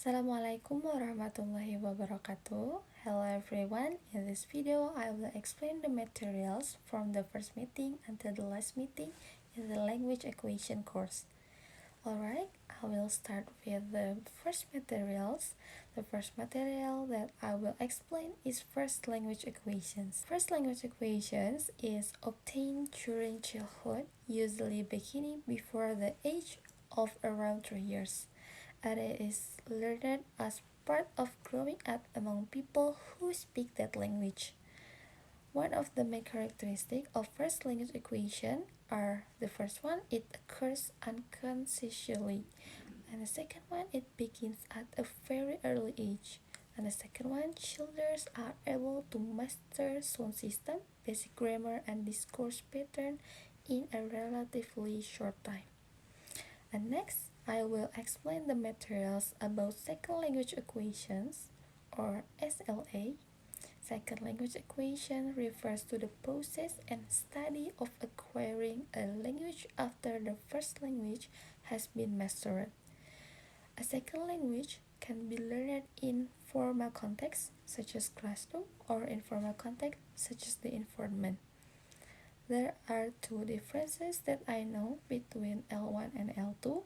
Assalamualaikum warahmatullahi wabarakatuh. Hello everyone. In this video, I will explain the materials from the first meeting until the last meeting in the language equation course. Alright, I will start with the first materials. The first material that I will explain is first language equations. First language equations is obtained during childhood, usually beginning before the age of around 3 years. And it is learned as part of growing up among people who speak that language. One of the main characteristics of first language equation are the first one, it occurs unconsciously, and the second one, it begins at a very early age, and the second one, children are able to master sound system, basic grammar, and discourse pattern in a relatively short time. And next, I will explain the materials about second language equations, or SLA. Second language equation refers to the process and study of acquiring a language after the first language has been mastered. A second language can be learned in formal context, such as classroom, or informal context, such as the environment. There are two differences that I know between L1 and L2.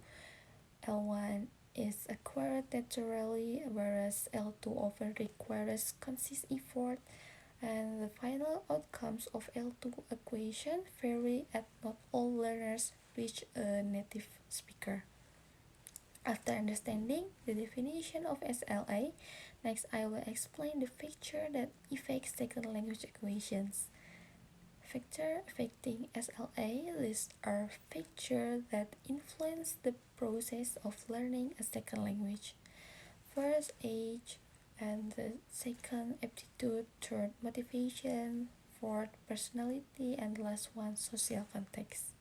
L1 is acquired naturally, whereas L2 often requires conscious effort, and the final outcomes of L2 equation vary as not all learners reach a native speaker. After understanding the definition of SLA, next I will explain the factor that affects second language equations. Factors affecting SLA list are factors that influence the process of learning a second language. First, age, and the second, aptitude, third, motivation, fourth, personality, and last one, social context.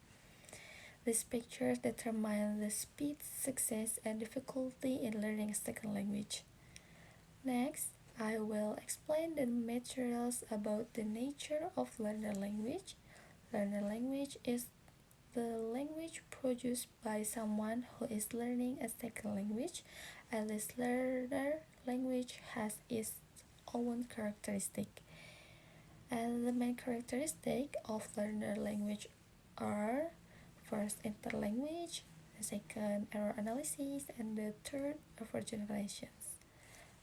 These factors determine the speed, success, and difficulty in learning a second language. Next, I will explain the materials about the nature of learner language. Learner language is the language produced by someone who is learning a second language, and this learner language has its own characteristic. And the main characteristic of learner language are first interlanguage, the second error analysis, and the third over generations.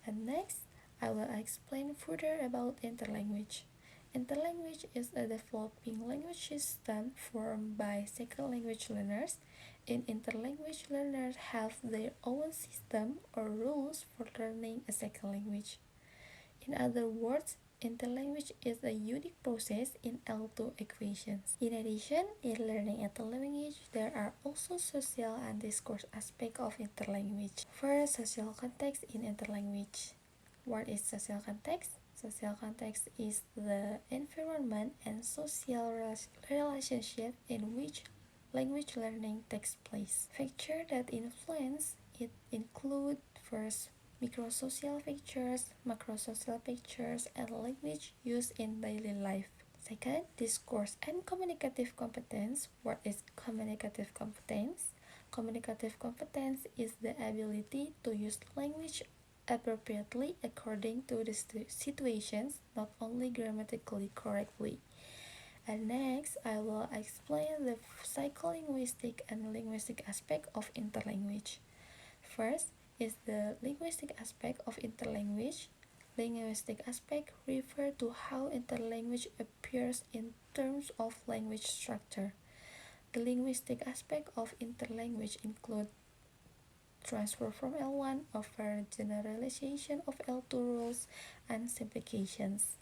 And next, I will explain further about interlanguage. Interlanguage is a developing language system formed by second language learners. In interlanguage, learners have their own system or rules for learning a second language. In other words, interlanguage is a unique process in L2 equations. In addition, in learning interlanguage, there are also social and discourse aspects of interlanguage. First, social context in interlanguage. What is social context? Social context is the environment and social relationship in which language learning takes place. Factors that influence it include first, microsocial factors, macrosocial factors, and language used in daily life. Second, discourse and communicative competence. What is communicative competence? Communicative competence is the ability to use language appropriately according to the situations, not only grammatically correctly. And next, I will explain the psycholinguistic and linguistic aspect of interlanguage. First is the linguistic aspect of interlanguage. Linguistic aspect refer to how interlanguage appears in terms of language structure. The linguistic aspect of interlanguage include transfer from L1 over generalization of L2 rules and simplifications.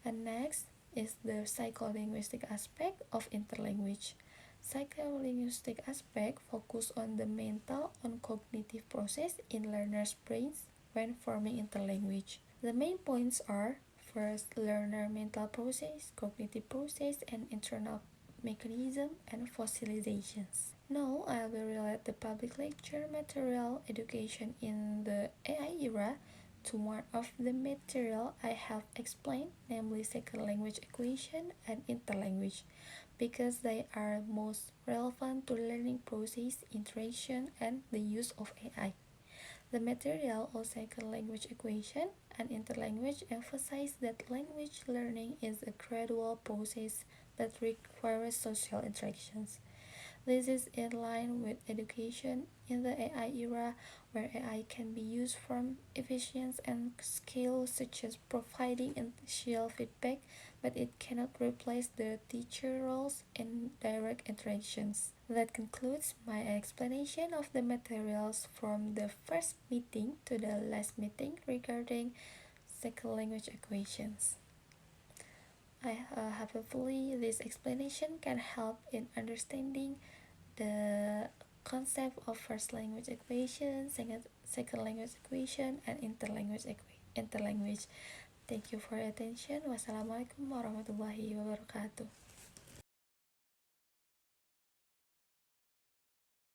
And next is the psycholinguistic aspect of interlanguage. Psycholinguistic aspect focus on the mental and cognitive process in learners' brains when forming interlanguage. The main points are first, learner mental process, cognitive process, and internal mechanism and fossilizations. Now I will relate the public lecture material education in the AI era to one of the material I have explained, namely second language equation and interlanguage, because they are most relevant to learning process, interaction, and the use of AI. The material or second language equation and interlanguage emphasize that language learning is a gradual process that requires social interactions. This is in line with education in the AI era, where AI can be used for efficiency and scale, such as providing initial feedback, but it cannot replace the teacher roles in direct interactions. That concludes my explanation of the materials from the first meeting to the last meeting regarding second language equations. Hopefully this explanation can help in understanding the concept of first language equation, second language equation, and interlanguage. Thank you for your attention. Wassalamualaikum warahmatullahi wabarakatuh.